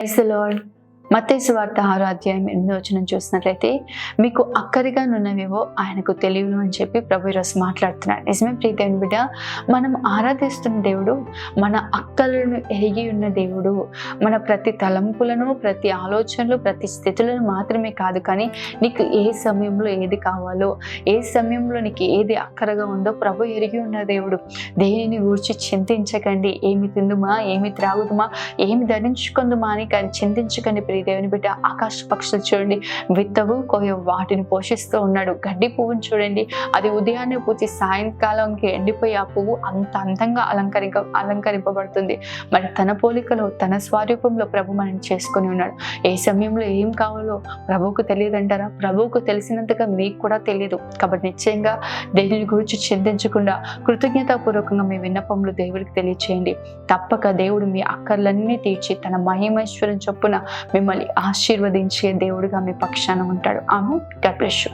Praise the lord. మత్తయి సువార్త 6వ అధ్యాయం 8వ వచనం చూసినట్లయితే, మీకు అక్కరిగా నున్నవేవో ఆయనకు తెలియను అని చెప్పి ప్రభు ఈరోజు మాట్లాడుతున్నాడు. నిజమే ప్రియ దేవుని బిడ్డ, మనం ఆరాధిస్తున్న దేవుడు మన అక్కలను ఎరిగి ఉన్న దేవుడు. మన ప్రతి తలంపులను, ప్రతి ఆలోచనలు, ప్రతి స్థితులను మాత్రమే కాదు, కానీ నీకు ఏ సమయంలో ఏది కావాలో, ఏ సమయంలో నీకు ఏది అక్కరగా ఉందో ప్రభు ఎరిగి ఉన్న దేవుడు. దేనిని గూర్చి చింతించకండి, ఏమి తిందుమా, ఏమి త్రాగుదుమా, ఏమి ధరించుకుందుమా అని కానీ చింతించకండి ప్రియ దేవుని బిడ్డ. ఆకాశ పక్షులు చూడండి, విత్తవు కోయవు, వాటిని పోషిస్తూ ఉన్నాడు. గడ్డి పువ్వును చూడండి, అది ఉదయాన్నే పూచి సాయంకాలంకి ఎండిపోయి ఆ పువ్వు అంత అందంగా అలంకరింపబడుతుంది. మరి తన పోలికలో, తన స్వరూపంలో ప్రభు మనం చేసుకొని ఉన్నాడు. ఏ సమయంలో ఏం కావాలో ప్రభువుకు తెలియదంటారా? ప్రభువుకు తెలిసినంతగా మీకు కూడా తెలియదు. కాబట్టి నిశ్చయంగా దేనిని గురించి చింతించకుండా కృతజ్ఞతాపూర్వకంగా మీ విన్నపములు దేవుడికి తెలియచేయండి. తప్పక దేవుడు మీ అక్కర్లన్నీ తీర్చి తన మహిమైశ్వర్యం చొప్పున మిమ్మల్ని ఆశీర్వదించే దేవుడుగా మీ పక్షాన ఉంటాడు. ఆమెన్. God bless you.